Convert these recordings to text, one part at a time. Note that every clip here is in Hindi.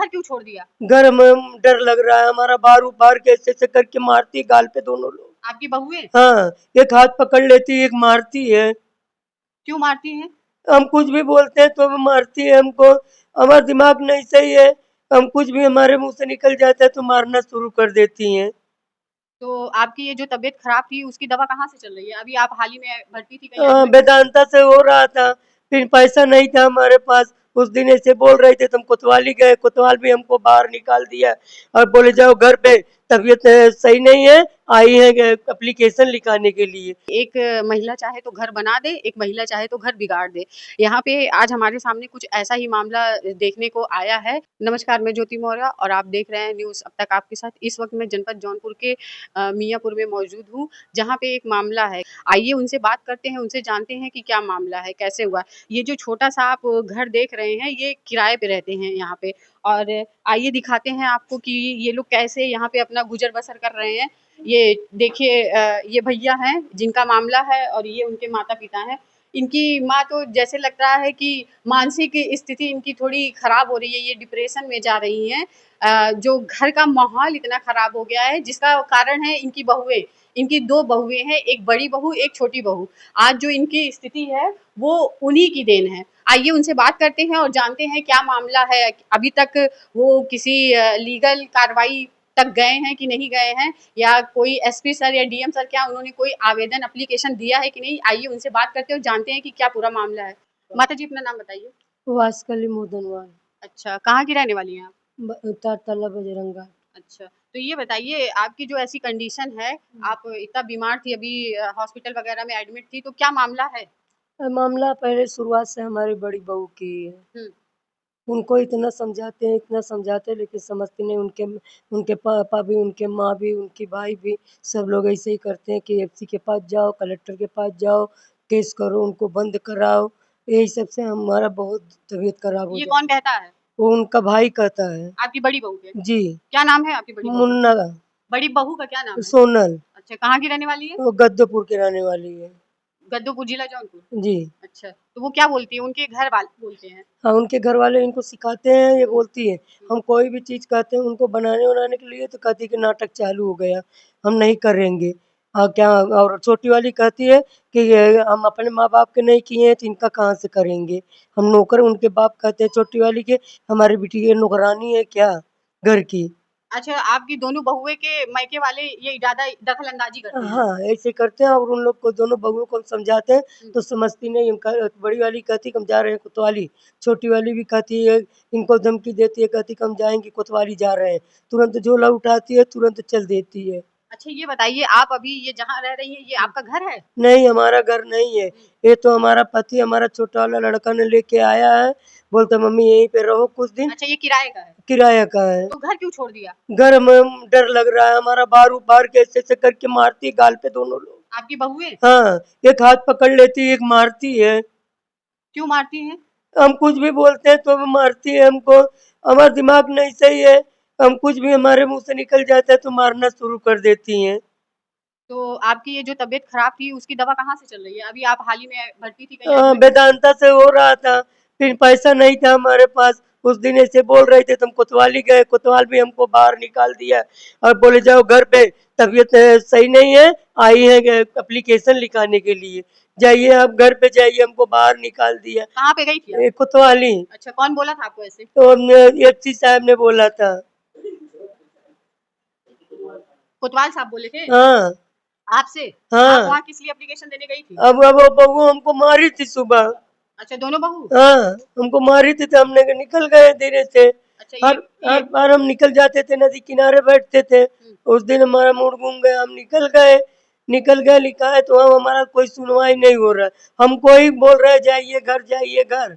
घर क्यों छोड़ दिया? घर में डर लग रहा है हमारा, बार कैसे से करके मारती है गाल पे दोनों लोग। आपकी बहू है? हाँ, एक हाथ पकड़ लेती है, एक मारती है। क्यों मारती हैं? हम कुछ भी बोलते हैं तो वो मारती है हमको। हमारा दिमाग नहीं सही है, हम कुछ भी हमारे मुंह से निकल जाता है तो मारना शुरू कर देती हैं। तो आपकी ये जो तबीयत खराब थी उसकी दवा कहाँ से चल रही है? अभी आप हाल ही में भर्ती थी, कहीं एडमिट? वेदांता से हो रहा था, फिर पैसा नहीं था हमारे पास। उस दिन ऐसे बोल रहे थे, तुम कोतवाली गए, कोतवाल भी हमको बाहर निकाल दिया और बोले जाओ घर पे, तबीयत सही नहीं है, आई है एप्लीकेशन लिखाने के लिए। एक महिला चाहे तो घर बना दे, एक महिला चाहे तो घर बिगाड़ दे। यहाँ पे आज हमारे सामने कुछ ऐसा ही मामला देखने को आया है। नमस्कार, मैं ज्योति मौर्य और आप देख रहे हैं न्यूज़ अब तक आपके साथ। इस वक्त मैं जनपद जौनपुर के मियाँपुर में मौजूद हूँ, जहाँ पे एक मामला है। आइए उनसे बात करते हैं, उनसे जानते हैं कि क्या मामला है, कैसे हुआ। ये जो छोटा सा आप घर देख रहे हैं, ये किराए पे रहते हैं यहाँ पे। और आइए दिखाते हैं आपको कि ये लोग कैसे यहाँ पे अपना गुजर बसर कर रहे हैं। ये देखिए, ये भैया हैं जिनका मामला है और ये उनके माता-पिता हैं। इनकी माँ तो जैसे लग रहा है कि मानसिक स्थिति इनकी थोड़ी खराब हो रही है, ये डिप्रेशन में जा रही हैं। जो घर का माहौल इतना खराब हो गया है जिसका कारण है इनकी बहुएँ। इनकी 2 बहुएँ हैं, एक बड़ी बहू, एक छोटी बहू। आज जो इनकी स्थिति है वो उन्हीं की देन है। आइए उनसे बात करते हैं और जानते हैं क्या मामला है। अभी तक वो किसी लीगल कार्रवाई तक गए हैं कि नहीं गए हैं, या कोई एसपी सर या डीएम सर क्या उन्होंने कोई आवेदन एप्लीकेशन दिया है कि नहीं। आइए उनसे बात करते हैं और जानते हैं कि क्या पूरा मामला है। माता जी अपना नाम बताइए। वास्कली मोदनवाल। अच्छा, कहाँ की रहने वाली हैं आप? तारतला बजरंगा। अच्छा, तो ये बताइए आपकी जो ऐसी कंडीशन है, आप इतना बीमार थी, अभी हॉस्पिटल वगैरह में एडमिट थी, तो क्या मामला है? मामला पहले शुरुआत से हमारी बड़ी बहू की है। हुँ, उनको इतना समझाते हैं लेकिन समझती नहीं। उनके पापा भी, उनके माँ भी, उनके भाई भी, सब लोग ऐसे ही करते हैं कि एफसी के पास जाओ, कलेक्टर के पास जाओ, केस करो, उनको बंद कराओ। यही सब से हमारा बहुत तबीयत खराब हो ये कौन जाती है। कहता है? वो उनका भाई कहता है। आपकी बड़ी बहू के? जी। क्या नाम है आपकी बड़ी बहू का? मुन्ना, बड़ी बहू का क्या नाम है? सोनल। अच्छा, कहाँ की रहने वाली है? वो गद्दपुर की रहने वाली है। गद्दूपुर जिला जौनपुर? जी। अच्छा, तो वो क्या बोलती है? उनके घर वाले बोलते हैं? हाँ, उनके घर वाले इनको सिखाते हैं, ये हुँ, बोलती है। हुँ। हम कोई भी चीज़ कहते हैं उनको बनाने-वनाने के लिए तो कहती है कि नाटक चालू हो गया, हम नहीं करेंगे। क्या, और छोटी वाली कहती है कि ये हम अपने माँ-बाप के नहीं किए हैं तो इनका कहाँ से करेंगे? हम नौकर उनके बाप कहते हैं छोटी वाली के, हमारी बिटिया नौकरानी है क्या घर की? अच्छा, आपकी दोनों बहुएँ के मायके वाले ये ज़्यादा दखल-अंदाज़ी करते हैं? हाँ, ऐसे करते हैं और उन लोग को, दोनों बहुओं को हम समझाते हैं हुँ, तो समझती नहीं। हम बड़ी वाली कहती कि हम जा रहे हैं कोतवाली, छोटी वाली भी कहती है, इनको धमकी देती है, कहती कि हम जाएँगे कोतवाली जा रहे हैं। तुरंत झोला उठाती है, तुरंत चल देती है। अच्छा ये बताइए आप अभी ये जहाँ रह रही हैं ये आपका घर है? नहीं, हमारा घर नहीं है, हुँ, ये तो हमारा पति, हमारा छोटा वाला लड़का ने लेके आया है, बोलता मम्मी यहीं पे रहो कुछ दिन, अच्छा ये किराए का है? किराया का है। तो घर क्यों छोड़ दिया? घर में डर लग रहा है हमारा, बार कैसे से करके मारती है गाल पे दोनों लोग। आपकी बहुएँ? हाँ, एक हाथ पकड़ लेती है, एक मारती है। क्यों मारती हैं? हम कुछ भी बोलते हैं तो वो मारती है हमको। हमारा दिमाग नहीं सही है, हम कुछ भी हमारे मुँह से निकल जाता है तो मारना शुरू कर देती हैं। तो आपकी ये जो तबीयत खराब थी उसकी दवा कहाँ से चल रही है? अभी आप हाल ही में भर्ती थी, कहीं एडमिट? वेदांता से हो रहा था, फिर पैसा नहीं था हमारे पास। उस दिन ऐसे बोल रहे थे, तुम कोतवाली गए, कोतवाल भी हमको बाहर निकाल दिया और बोले जाओ घर पे, तबीयत सही नहीं है, आई है एप्लीकेशन लिखाने के लिए। जाइए आप घर पे जाइए, हमको बाहर निकाल दिया। कहाँ पे गई थी आप? कोतवाली। अच्छा, कौन बोला था आपको ऐसे? तो एफसी साहब ने बोला था। कोतवाल साहब बोले थे? हाँ। आपसे? आप हाँ। वहाँ किस लिए एप्लीकेशन देने गई थी? अब वो बहू हमको मारी थी सुबह। अच्छा, दोनों बहू? हाँ, हमको मारी थी तो हमने कहा निकल गए धीरे से। अच्छा हर ये हर बार हम निकल जाते थे, नदी किनारे बैठते थे। हुँ, उस दिन हमारा मूड घूम गया, हम निकल गए, लिखा है तो हम, हमारा कोई सुनवाई नहीं हो रहा है। हमको ही बोल रहे हैं जाइए घर।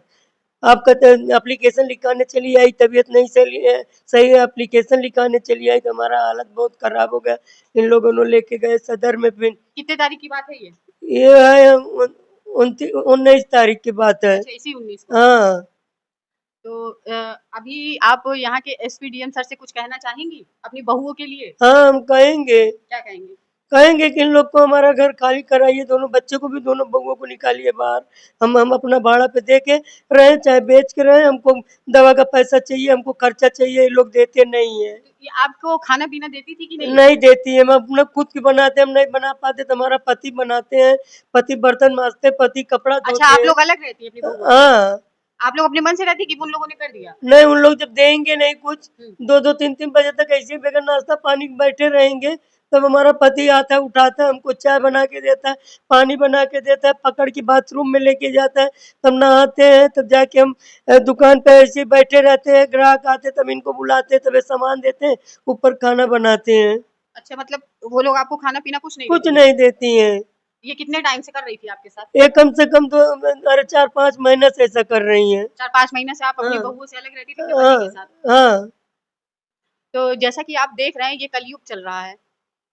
आप कहते हैं एप्लीकेशन लिखाने चली आई, तबीयत नहीं सही है, सही है, एप्लीकेशन लिखाने चली आई तो हमारा हालत बहुत खराब हो गया। इन लोगों ने लेके गए सदर में, फिर कितने तारीख की बात है ये? ये है 19 तारीख की बात है। अच्छा, इसी 19 को। हाँ। तो अभी आप यहाँ के एसपी डीएम सर से कुछ कहना चाहेंगी अपनी बहुओं के लिए? हाँ, हम कहेंगे। क्या कहेंगी? कहेंगे कि इन लोग को हमारा घर खाली कराइए, दोनों बच्चों को भी, दोनों बहुओं को निकालिए बाहर। हम अपना भाड़ा पे दे के रहें, चाहे बेच के रहें, हमको दवा का पैसा चाहिए, हमको खर्चा चाहिए, ये लोग देते नहीं है। ये आपको खाना पीना देती थी कि नहीं? नहीं देती है, हम अपना खुद की बनाते हैं, हम नहीं बना पाते तो हमारा पति बनाते हैं, पति बर्तन मांजते, पति कपड़ा अच्छा, धोते आप हैं। लोग अलग रहती है अपनी बहू से? हाँ, आप लोग अपने मन से रहती कि उन लोगों ने कर दिया? नहीं उन लोग जब देंगे नहीं कुछ, हम्म। 2-2 3-3 बजे तक ऐसे ही बगैर नाश्ता पानी के बैठे रहेंगे, तब हमारा पति आता है, उठाता है, हमको चाय बना के देता है, पानी बना के देता है, पकड़ के बाथरूम में लेके जाता है, तब नहाते हैं, तब जाके हम दुकान पे ऐसे ही बैठे रहते हैं, ग्राहक आते तब इनको बुलाते हैं, तब ये सामान देते हैं, ऊपर खाना बनाते हैं। अच्छा, मतलब वो लोग आपको खाना पीना कुछ नहीं कुछ देती है? नहीं देती हैं। ये कितने टाइम से कर रही थी आपके साथ? ये कम से कम तो अरे 4-5 महीने से ऐसा कर रही हैं। 4-5 महीने से आप अपनी हाँ, बहुओं से अलग रहती थी अपने पति के हाँ, साथ? हाँ। तो जैसा कि आप देख रहे हैं, ये कलयुग चल रहा है।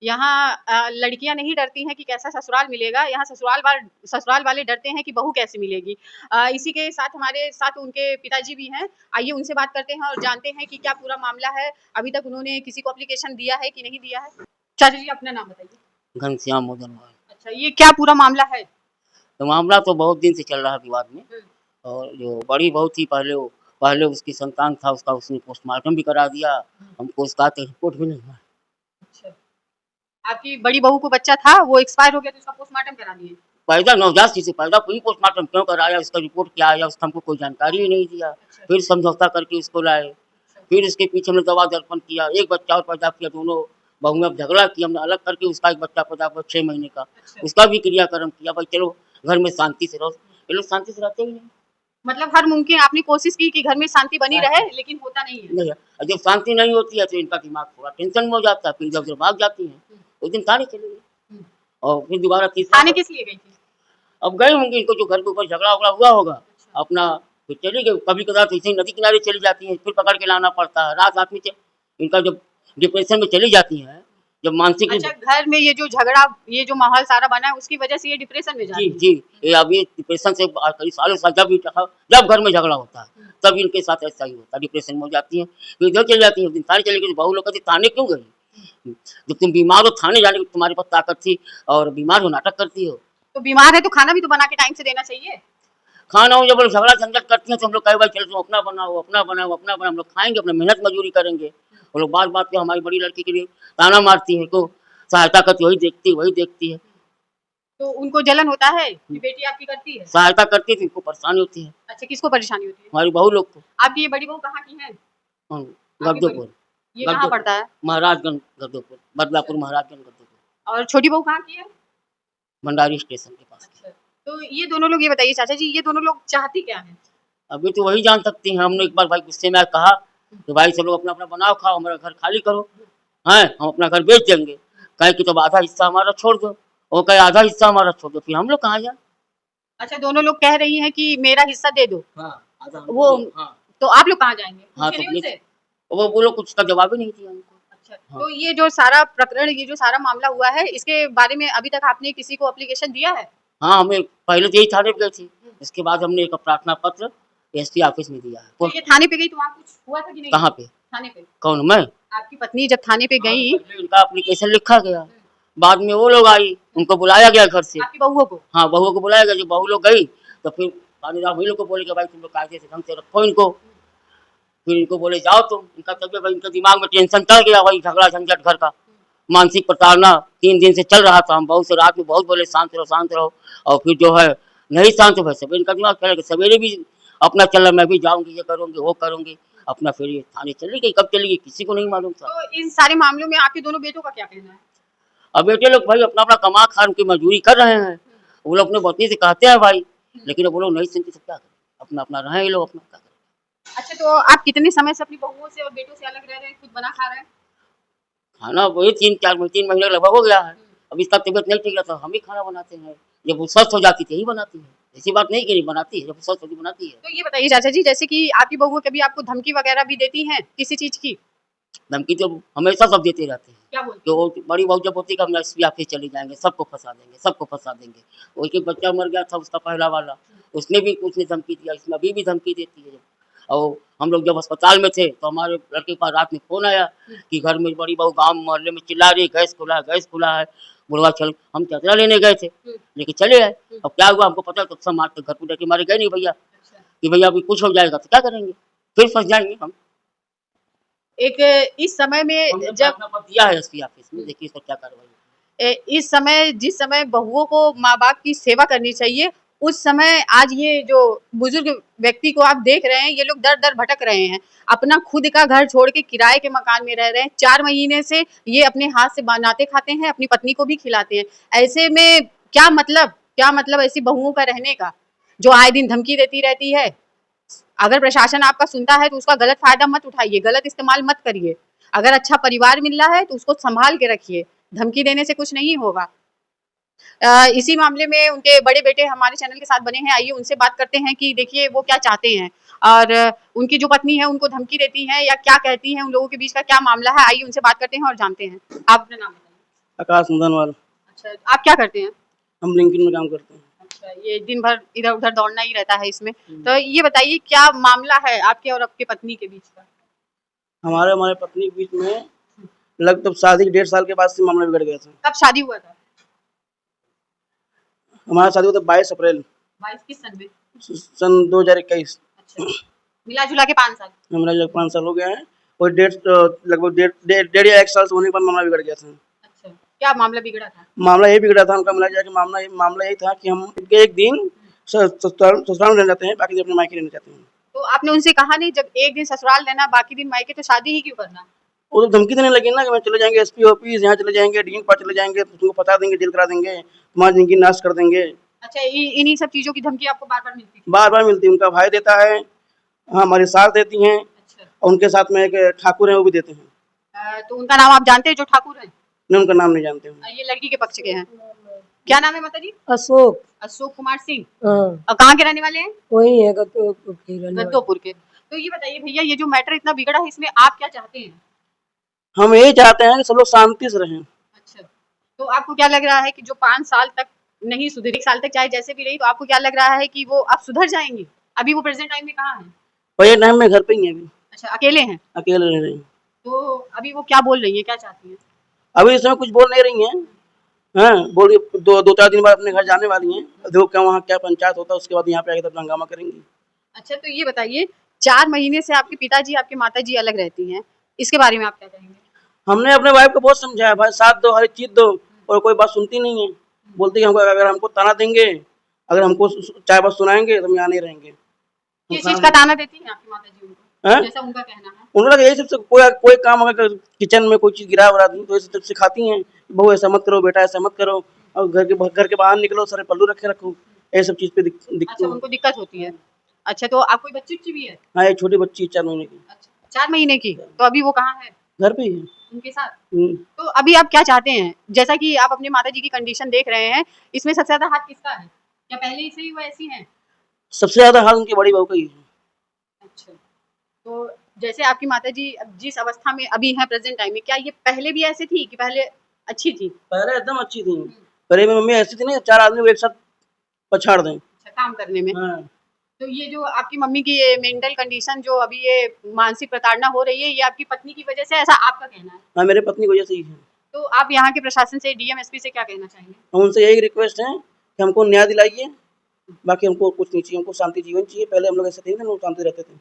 यहाँ लड़कियाँ नहीं डरती हैं कि कैसा ससुराल मिलेगा, यहाँ ससुराल वाले डरते हैं कि बहू कैसी मिलेगी। इसी के साथ हमारे साथ उनके पिताजी भी हैं। आइए उनसे बात करते हैं और जानते हैं कि क्या पूरा मामला है। अभी तक उन्होंने किसी को एप्लीकेशन दिया है कि नहीं दिया है? चाचा जी, अपना नाम बताइए। घनश्याम मोदनवाल। अच्छा, ये क्या पूरा मामला है? तो मामला तो बहुत दिन से चल रहा है विवाद में, हुँ। और जो बड़ी बहू थी पहले उसकी संतान था, उसका उसने पोस्टमार्टम भी करा दिया, हमको उसका तो रिपोर्ट भी नहीं हुआ। अच्छा। आपकी बड़ी बहू को बच्चा था, वो एक्सपायर हो गया तो उसका पोस्टमार्टम करा दिए? पैदा नवजात शिशु पैदा कोई पोस्टमार्टम क्यों कराया, उसका रिपोर्ट क्या आया, उसका हमको कोई जानकारी ही नहीं दिया। अच्छा। फिर समझौता करके उसको लाए, अच्छा। फिर उसके पीछे हमने दवा दर्पण किया, एक बच्चा और पैदा किया, दोनों बहुओं में झगड़ा किया, हमने अलग करके उसका एक बच्चा पैदा हुआ 6 महीने का, अच्छा। उसका भी क्रियाक्रम किया, भाई चलो घर में शांति से रहो। ये लोग शांति से रहते ही नहीं। मतलब हर मुमकिन आपने कोशिश की कि घर में शांति बनी रहे, लेकिन होता नहीं है। नहीं है। और जब शांति नहीं होती है तो इनका दिमाग थोड़ा टेंशन में हो जाता है, फिर इधर-उधर भाग जाती हैं। उस दिन थाने चली गई, हुँ। और फिर दोबारा तीसरा थाने किस लिए गई थी? अब गए होंगे, इनको जो घर के ऊपर झगड़ा-वगड़ा हुआ होगा, अच्छा। अपना फिर चली गई। कभी-कभार तो ऐसे ही नदी किनारे चली जाती हैं, फिर पकड़ के लाना पड़ता है। रात-रात में इनका जब डिप्रेशन में चली जाती हैं, जब मानसिक अच्छा, घर में ये जो झगड़ा, ये जो माहौल सारा बना है, उसकी वजह से ये डिप्रेशन में जा जी, रही है। जी। ये अभी डिप्रेशन से कई सालों से जब घर में झगड़ा होता है, हुँ। तब इनके साथ ऐसा ही होता है, डिप्रेशन में हो जाती हैं। फिर इधर चली जाती हैं, उस दिन थाने चली गई, बहू लोग कहती थाने क्यों गई? जब तुम बीमार हो, थाने जाने की तुम्हारे पास ताकत थी, और बीमार हो नाटक करती हो। तो बीमार है तो खाना भी तो बना के टाइम से देना चाहिए। खाना हो जब लोग झगड़ा झंझट करती हैं तो हम लोग कहे भाई चलो तुम अपना बनाओ, अपना बनाओ, अपना बनाओ, हम लोग खाएँगे, अपना मेहनत मज़दूरी करेंगे। वो लोग बात-बात पे हमारी बड़ी लड़की के लिए ताना मारती हैं, तो सहायता करती वही देखती है। तो उनको जलन होता है कि बेटी आपकी करती है? सहायता करती है तो इनको परेशानी होती है, अच्छा, किसको परेशानी होती है? हमारी बहू लोग को। आपकी ये बड़ी बहू कहाँ की है? हाँ, आपकी बड़ी गद्दोपुर, ये कहाँ गद्दोपुर, पड़ता है? महाराजगंज गद्दोपुर, बदलापुर महाराजगंज गद्दोपुर, और छोटी बहू कहाँ की है? भंडारी स्टेशन के पास। अच्छा, तो ये दोनों लोग, ये बताइए चाचा जी, ये दोनों लोग चाहती क्या हैं? अभी तो वही जान सकती हैं। हमने एक बार भाई गुस्से में कहा कि भाई सब लोग अपना-अपना बनाओ, खाओ, हमारा घर खाली करो, हैं? हम अपना घर बेच देंगे। कहे कि तब आधा हिस्सा हमारा छोड़ दो। वो कहे आधा हिस्सा हमारा छोड़ दो, फिर हम लोग कहाँ जाएँ? अच्छा, दोनों लोग कह रही हैं कि मेरा हिस्सा दे दो। हाँ, आधा हमको वो दो। हाँ, तो आप लोग कहाँ जाएँगे? हाँ, पूछे तो नहीं उनसे? वो लोग कुछ उसका जवाब ही नहीं दिया हमको। अच्छा, हाँ। तो ये जो सारा प्रकरण, ये जो सारा मामला हुआ है, इसके बारे में अभी तक आपने किसी को एप्लीकेशन दिया है? हाँ, हमें पहले तो यही थाने पे गई थी, उसके बाद हमने एक प्रार्थना पत्र एसपी ऑफिस में दिया है। तो ये थाने पे गई तो वहाँ कुछ हुआ था कि नहीं? कहाँ पे? थाने पे? कौन, मैं? आपकी पत्नी जब थाने पे गई, पहले उनका एप्लीकेशन लिखा गया, बाद में वो लोग आई, उनको बुलाया गया घर से। आपकी बहुओं को? हाँ, बहुओं को बुलाया गया, जब बहू लोग गई, तो फिर थानेदार वही लोग को बोले कि भाई तुम लोग कायदे से ढंग से रखो इनको। फिर इनको बोले जाओ तुम, इनका तबियत भाई, इनके दिमाग में टेंशन चढ़ गया, वही झगड़ा झंझट घर का, मानसिक प्रताड़ना 3 दिन से चल रहा था। हम बहू से रात में बहुत बोले शांत रहो, और फिर जो है नहीं शांत हुए, सवेरे इनका दिमाग चला गया, सवेरे भी अपना चला, मैं भी जाऊँगी, ये करूँगी, वो करूँगी, अपना फिर ये थाने चली गई। कब चली गई किसी को नहीं मालूम था। तो इन सारे मामलों में आपके दोनों बेटों का क्या कहना है? अब बेटे लोग भाई अपना-अपना कमा खा उनकी मजदूरी कर रहे हैं। वो लोग अपनी पत्नी से कहते हैं भाई, लेकिन अब वो लोग नहीं सुनते तो क्या करें? अपना-अपना रहें ये लोग, अपना क्या करें? अच्छा, तो आप कितने समय से अपनी बहुओं से और बेटों से अलग रह रहे हैं, खुद बना खा रहे हैं? खाना वही 3 महीने लगभग हो गया है। अब इसका तबीयत नहीं ठीक रहता, हम ही खाना बनाते हैं। जब वो स्वस्थ हो जाती है, यही बनाती है। ऐसी बात नहीं कि नहीं बनाती है, जब स्वस्थ होती बनाती है। तो ये बताइए चाचा जी, जैसे कि आपकी बहुएँ कभी आपको धमकी वगैरह भी देती हैं, किसी चीज़ की? धमकी तो हमेशा सब देते रहते हैं। क्या बोलती तो वो बड़ी बहू जब होती है कि हम एसपी ऑफिस चले जाएँगे, सबको फँसा देंगे, सबको फँसा देंगे। वो एक बच्चा मर गया था उसका पहला वाला, उसने धमकी दिया, इसमें अभी भी धमकी देती है। और हम लोग जब अस्पताल में थे तो हमारे लड़के के पास रात में फ़ोन आया कि घर में बड़ी बहू गाँव मोहल्ले में चिल्ला रही है, गैस खुला है, गैस खुला है। बुलवा चल, हम चतरा लेने गए थे, लेके चले आए। अब क्या हुआ हमको पता है, तो सब मार के घर पे डर के मारे गए नहीं भैया, कि भैया अभी कुछ हो जाएगा तो क्या करेंगे, फिर फंस जाएंगे हम। एक इस समय में हमने जब अपना पद दिया है एसपी ऑफिस में, देखिए इसका क्या कार्रवाई है। इस समय जिस समय बहुओं को माँ बाप की सेवा करनी चाहिए, उस समय आज ये जो बुजुर्ग व्यक्ति को आप देख रहे हैं, ये लोग दर दर भटक रहे हैं, अपना खुद का घर छोड़ के किराए के मकान में रह रहे हैं। 4 महीने से ये अपने हाथ से बनाते खाते हैं, अपनी पत्नी को भी खिलाते हैं। ऐसे में क्या मतलब ऐसी बहुओं का रहने का, जो आए दिन धमकी देती रहती है। अगर प्रशासन आपका सुनता है तो उसका गलत फायदा मत उठाइए, गलत इस्तेमाल मत करिए। अगर अच्छा परिवार मिल रहा है तो उसको संभाल के रखिए, धमकी देने से कुछ नहीं होगा। इसी मामले में उनके बड़े बेटे हमारे चैनल के साथ बने हैं, आइए उनसे बात करते हैं कि देखिए वो क्या चाहते हैं और उनकी जो पत्नी है उनको धमकी देती है या क्या कहती है, उन लोगों के बीच का क्या मामला है, आइए उनसे बात करते हैं और जानते हैं। आप अपना नाम बताइए। आकाश मुदनवाल। अच्छा, आप क्या करते हैं? हम लिंक्डइन में काम करते हैं। अच्छा, ये दिन भर इधर उधर दौड़ना ही रहता है इसमें। तो ये बताइए क्या मामला है आपके और आपके पत्नी के बीच का? हमारे पत्नी के बीच में लगभग शादी के 1.5 साल के बाद से मामला बिगड़ गया था। कब शादी हुआ था? हमारा शादी हुआ था 22 अप्रैल 22 किस सन में? सन 2021। अच्छा, मिला जुला के 5 साल। हमारा लगभग 5 साल हो गया है और लगभग डेढ़ या 1 साल से होने के बाद मामला बिगड़ गया था। अच्छा, क्या मामला बिगड़ा था? मामला ये बिगड़ा था, उनका मिला जाए कि मामला यही था कि हम एक दिन ससुराल में रहना चाहते हैं, बाकी दिन अपने मायके रहना चाहते हैं। तो आपने उनसे कहा नहीं, जब एक दिन ससुराल रहना बाकी दिन मायके, तो शादी ही क्यों करना? वो तो धमकी देने लगे ना कि मैं चले जाएंगे एसपी ऑफिस, यहाँ चले जाएंगे डीन पास चले जाएंगे, तुमको फंसा देंगे, जेल करा देंगे, तुम्हारी जिंदगी नाश कर देंगे। अच्छा, इन्हीं सब चीजों की धमकी आपको बार बार मिलती थी? बार बार मिलती है। उनका भाई देता है, हाँ हमारी सास देती हैं, अच्छा, और उनके साथ में एक ठाकुर है वो भी देते हैं। तो उनका नाम आप जानते हैं जो ठाकुर है? मैं उनका नाम नहीं जानते हूँ। ये लड़की के पक्ष के हैं। क्या नाम है माता जी? अशोक। अशोक कुमार सिंह। हाँ, और कहाँ के रहने वाले हैं? वही है गद्दोपुर गद्दोपुर के। तो ये बताइए भैया, ये जो मैटर इतना बिगड़ा है, इसमें आप क्या चाहते हैं? हम यही चाहते हैं कि सब लोग शांति से रहें। अच्छा, तो आपको क्या लग रहा है कि जो 5 साल तक नहीं सुधरी, 1 साल तक चाहे जैसे भी रही, तो आपको क्या लग रहा है कि वो अब सुधर जाएंगी? अभी वो प्रेजेंट टाइम में कहाँ है? और ये टाइम में घर पे ही है, अभी अच्छा, अकेले हैं? अकेले रह रहे हैं। तो अभी वो क्या बोल रही है, क्या चाहती है? अभी इस समय कुछ बोल नहीं रही हैं। हाँ, बोल के 2-4 दिन बाद अपने घर जाने वाली हैं। देखो क्या वहाँ क्या पंचायत होता है, उसके बाद यहाँ पे आके तब हंगामा करेंगी। अच्छा, तो ये बताइए 4 महीने से आपके पिताजी, आपकी माताजी अलग रहती हैं, इसके बारे में आप क्या कहेंगे? हमने अपने वाइफ को बहुत समझाया, भाई साथ दो, हर चीज दो, और कोई बात सुनती नहीं है। बोलती है हमको, अगर हमको ताना देंगे, अगर हमको चार बात सुनाएंगे तो हम यहाँ नहीं रहेंगे। किस चीज का ताना देती हैं आपकी माताजी उनको? हैं? जैसा उनका कहना है। उन्होंने यही सबसे कोई काम अगर किचन में कोई चीज गिरा वरा दी तो ऐसे सिखाती हैं, बहू ऐसा मत करो, बेटा ऐसा मत करो, और घर के बाहर निकलो सारे पल्लू रखे रखो, ये सब चीज पे अच्छा, उनको दिक्कत होती है। अच्छा, तो आप कोई बच्ची उच्ची भी है? हाँ, एक छोटी बच्ची 4 महीने की अच्छा, 4 महीने की। तो अभी वो कहाँ है? घर पे ही है। उनके साथ? हम्म। तो अभी आप क्या चाहते हैं? जैसा कि आप अपने माताजी की कंडीशन देख रहे हैं, इसमें सबसे ज्यादा हाथ किसका है? या पहले से ही वो ऐसी हैं? सबसे ज्यादा हाल उनकी बड़ी बहू का ही है। अच्छा, तो जैसे आपकी माताजी अब जिस अवस्था में अभी है प्रेजेंट टाइम में, क्या ये पहले भी ऐसी थी कि पहले अच्छी थी? पहले एकदम अच्छी थी, पहले मेरी मम्मी ऐसी थी ना, 4 आदमी को एक साथ पछाड़ दें। अच्छा, काम करने में। हाँ। तो ये जो आपकी मम्मी की ये मेंटल कंडीशन, जो अभी ये मानसिक प्रताड़ना हो रही है, ये आपकी पत्नी की वजह से, ऐसा आपका कहना है? हाँ, मेरे पत्नी की वजह से ही है। तो आप यहाँ के प्रशासन से, डीएम एसपी से क्या कहना चाहेंगे? हम उनसे यही रिक्वेस्ट है कि हमको न्याय दिलाइए, बाकी हमको कुछ नहीं चाहिए, हमको शांति जीवन चाहिए। पहले हम लोग ऐसे थे ना, लोग शांति रहते थे।